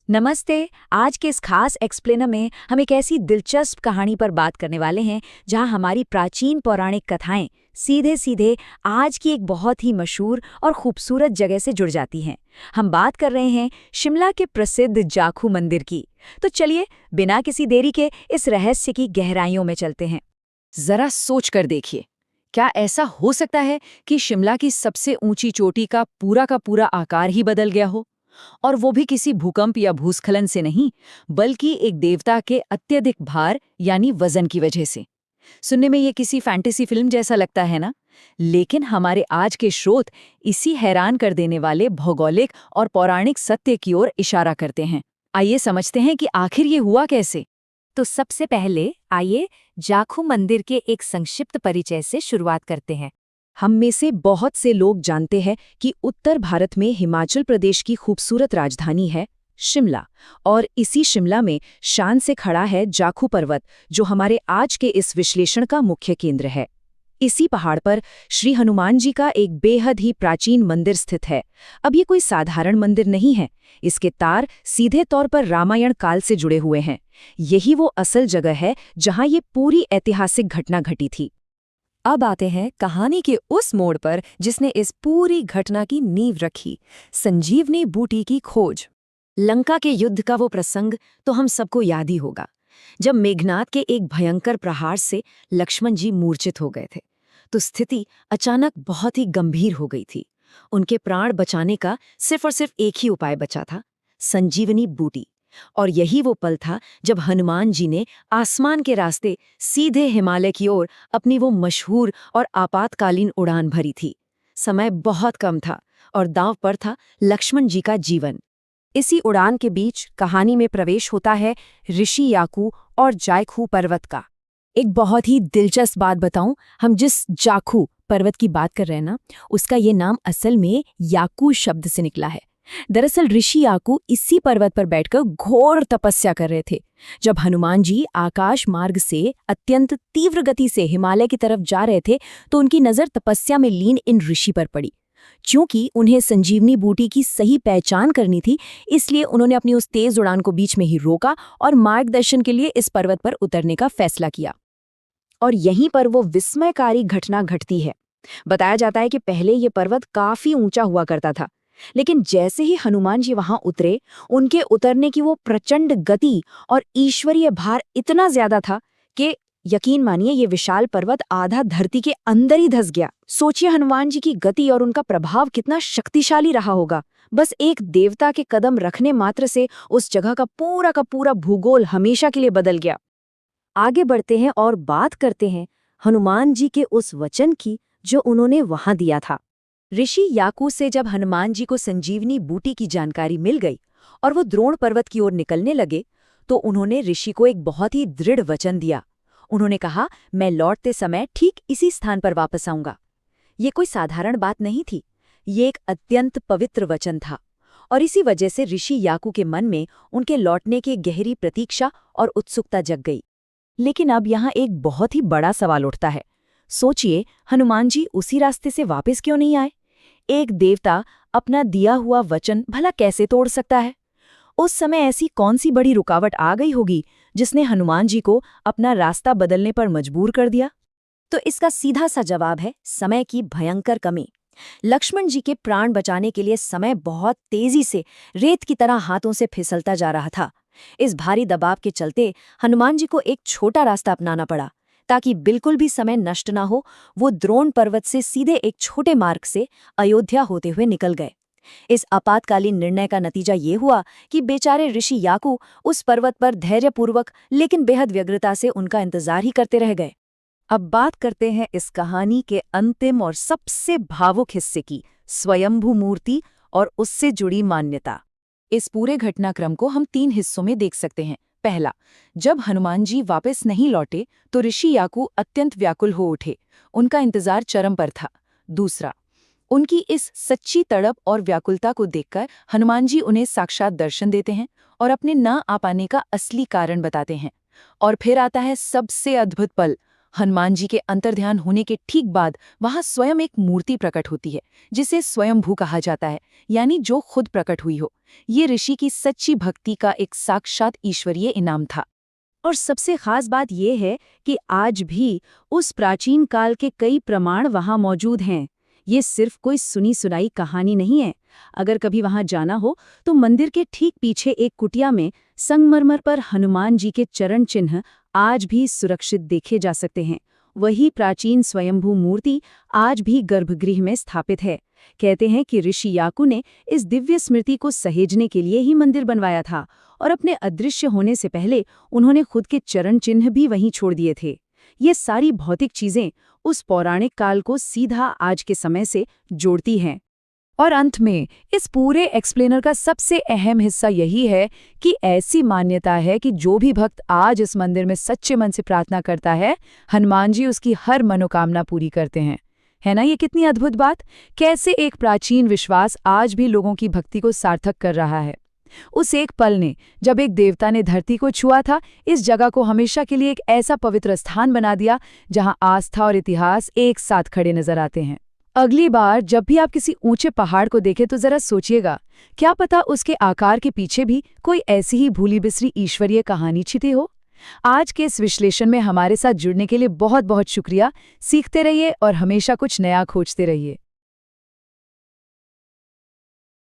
नमस्ते। आज के इस खास एक्सप्लेनर में हम एक ऐसी दिलचस्प कहानी पर बात करने वाले हैं जहां हमारी प्राचीन पौराणिक कथाएं सीधे सीधे आज की एक बहुत ही मशहूर और खूबसूरत जगह से जुड़ जाती हैं। हम बात कर रहे हैं शिमला के प्रसिद्ध जाखू मंदिर की। तो चलिए बिना किसी देरी के इस रहस्य की गहराइयों में चलते हैं। जरा सोच कर देखिए, क्या ऐसा हो सकता है कि शिमला की सबसे ऊंची चोटी का पूरा आकार ही बदल गया हो? और वो भी किसी भूकंप या भूस्खलन से नहीं, बल्कि एक देवता के अत्यधिक भार यानी वजन की वजह से। सुनने में ये किसी फैंटेसी फिल्म जैसा लगता है ना? लेकिन हमारे आज के स्रोत इसी हैरान कर देने वाले भौगोलिक और पौराणिक सत्य की ओर इशारा करते हैं। आइए समझते हैं कि आखिर ये हुआ कैसे। तो सबसे पहले आइए जाखू मंदिर के एक संक्षिप्त परिचय से शुरुआत करते हैं। हम में से बहुत से लोग जानते हैं कि उत्तर भारत में हिमाचल प्रदेश की खूबसूरत राजधानी है शिमला, और इसी शिमला में शान से खड़ा है जाखू पर्वत, जो हमारे आज के इस विश्लेषण का मुख्य केंद्र है। इसी पहाड़ पर श्री हनुमान जी का एक बेहद ही प्राचीन मंदिर स्थित है। अब ये कोई साधारण मंदिर नहीं है, इसके तार सीधे तौर पर रामायण काल से जुड़े हुए हैं। यही वो असल जगह है जहां ये पूरी ऐतिहासिक घटना घटी थी। अब आते हैं कहानी के उस मोड़ पर जिसने इस पूरी घटना की नींव रखी, संजीवनी बूटी की खोज। लंका के युद्ध का वो प्रसंग तो हम सबको याद ही होगा, जब मेघनाद के एक भयंकर प्रहार से लक्ष्मण जी मूर्छित हो गए थे। तो स्थिति अचानक बहुत ही गंभीर हो गई थी। उनके प्राण बचाने का सिर्फ और सिर्फ एक ही उपाय बचा था, संजीवनी बूटी। और यही वो पल था जब हनुमान जी ने आसमान के रास्ते सीधे हिमालय की ओर अपनी वो मशहूर और आपातकालीन उड़ान भरी थी। समय बहुत कम था और दांव पर था लक्ष्मण जी का जीवन। इसी उड़ान के बीच कहानी में प्रवेश होता है ऋषि याकू और जाखू पर्वत का। एक बहुत ही दिलचस्प बात बताऊं, हम जिस जाखू पर्वत की बात कर रहे हैं ना, उसका ये नाम असल में याकू शब्द से निकला है। दरअसल ऋषि याकू इसी पर्वत पर बैठकर घोर तपस्या कर रहे थे जब हनुमान जी आकाश मार्ग से अत्यंत तीव्र गति से हिमालय की तरफ जा रहे थे। तो उनकी नजर तपस्या में लीन इन ऋषि पर पड़ी। क्योंकि उन्हें संजीवनी बूटी की सही पहचान करनी थी, इसलिए उन्होंने अपनी उस तेज उड़ान को बीच में ही रोका और मार्गदर्शन के लिए इस पर्वत पर उतरने का फैसला किया। और यहीं पर वो विस्मयकारी घटना घटती है। बताया जाता है कि पहले ये पर्वत काफी ऊंचा हुआ करता था, लेकिन जैसे ही हनुमान जी वहां उतरे, उनके उतरने की वो प्रचंड गति और ईश्वरीय भार इतना ज्यादा था कि यकीन मानिए ये विशाल पर्वत आधा धरती के अंदर ही धंस गया। सोचिए हनुमान जी की गति और उनका प्रभाव कितना शक्तिशाली रहा होगा। बस एक देवता के कदम रखने मात्र से उस जगह का पूरा भूगोल हमेशा के लिए बदल गया। आगे बढ़ते हैं और बात करते हैं हनुमान जी के उस वचन की जो उन्होंने वहां दिया था। ऋषि याकू से जब हनुमान जी को संजीवनी बूटी की जानकारी मिल गई और वो द्रोण पर्वत की ओर निकलने लगे, तो उन्होंने ऋषि को एक बहुत ही दृढ़ वचन दिया। उन्होंने कहा, मैं लौटते समय ठीक इसी स्थान पर वापस आऊंगा। ये कोई साधारण बात नहीं थी, ये एक अत्यंत पवित्र वचन था। और इसी वजह से ऋषि याकू के मन में उनके लौटने की गहरी प्रतीक्षा और उत्सुकता जग गई। लेकिन अब यहाँ एक बहुत ही बड़ा सवाल उठता है। सोचिए, हनुमान जी उसी रास्ते से वापस क्यों नहीं आए? एक देवता अपना दिया हुआ वचन भला कैसे तोड़ सकता है? उस समय ऐसी कौन सी बड़ी रुकावट आ गई होगी जिसने हनुमान जी को अपना रास्ता बदलने पर मजबूर कर दिया? तो इसका सीधा सा जवाब है समय की भयंकर कमी। लक्ष्मण जी के प्राण बचाने के लिए समय बहुत तेजी से रेत की तरह हाथों से फिसलता जा रहा था। इस भारी दबाव के चलते हनुमान जी को एक छोटा रास्ता अपनाना पड़ा ताकि बिल्कुल भी समय नष्ट ना हो। वो द्रोण पर्वत से सीधे एक छोटे मार्ग से अयोध्या होते हुए निकल गए। इस आपातकालीन निर्णय का नतीजा ये हुआ कि बेचारे ऋषि याकू उस पर्वत पर धैर्यपूर्वक लेकिन बेहद व्यग्रता से उनका इंतजार ही करते रह गए। अब बात करते हैं इस कहानी के अंतिम और सबसे भावुक हिस्से की, स्वयंभू मूर्ति और उससे जुड़ी मान्यता। इस पूरे घटनाक्रम को हम 3 हिस्सों में देख सकते हैं। पहला, जब हनुमान जी वापस नहीं लौटे तो ऋषि याकू अत्यंत व्याकुल हो उठे, उनका इंतजार चरम पर था। दूसरा, उनकी इस सच्ची तड़प और व्याकुलता को देखकर हनुमान जी उन्हें साक्षात दर्शन देते हैं और अपने न आ पाने का असली कारण बताते हैं। और फिर आता है सबसे अद्भुत पल, हनुमान जी के अंतर्ध्यान होने के ठीक बाद वहां स्वयं एक मूर्ति प्रकट होती है, जिसे स्वयंभू कहा जाता है, यानी जो खुद प्रकट हुई हो। ये ऋषि की सच्ची भक्ति का एक साक्षात ईश्वरीय इनाम था। और सबसे खास बात यह है कि आज भी उस प्राचीन काल के कई प्रमाण वहां मौजूद हैं। ये सिर्फ कोई सुनी सुनाई कहानी नहीं है। अगर कभी वहां जाना हो तो मंदिर के ठीक पीछे एक कुटिया में संगमरमर पर हनुमान जी के चरण चिन्ह आज भी सुरक्षित देखे जा सकते हैं। वही प्राचीन स्वयंभू मूर्ति आज भी गर्भगृह में स्थापित है। कहते हैं कि ऋषि याकू ने इस दिव्य स्मृति को सहेजने के लिए ही मंदिर बनवाया था और अपने अदृश्य होने से पहले उन्होंने खुद के चरण चिन्ह भी वहीं छोड़ दिए थे। ये सारी भौतिक चीजें उस पौराणिक काल को सीधा आज के समय से जोड़ती हैं। और अंत में इस पूरे एक्सप्लेनर का सबसे अहम हिस्सा यही है कि ऐसी मान्यता है कि जो भी भक्त आज इस मंदिर में सच्चे मन से प्रार्थना करता है, हनुमान जी उसकी हर मनोकामना पूरी करते हैं। है ना ये कितनी अद्भुत बात? कैसे एक प्राचीन विश्वास आज भी लोगों की भक्ति को सार्थक कर रहा है। उस एक पल ने, जब एक देवता ने धरती को छुआ था, इस जगह को हमेशा के लिए एक ऐसा पवित्र स्थान बना दिया जहां आस्था और इतिहास एक साथ खड़े नजर आते हैं। अगली बार जब भी आप किसी ऊंचे पहाड़ को देखें तो जरा सोचिएगा, क्या पता उसके आकार के पीछे भी कोई ऐसी ही भूली बिसरी ईश्वरीय कहानी छिपी हो। आज के इस विश्लेषण में हमारे साथ जुड़ने के लिए बहुत बहुत शुक्रिया। सीखते रहिए और हमेशा कुछ नया खोजते रहिए।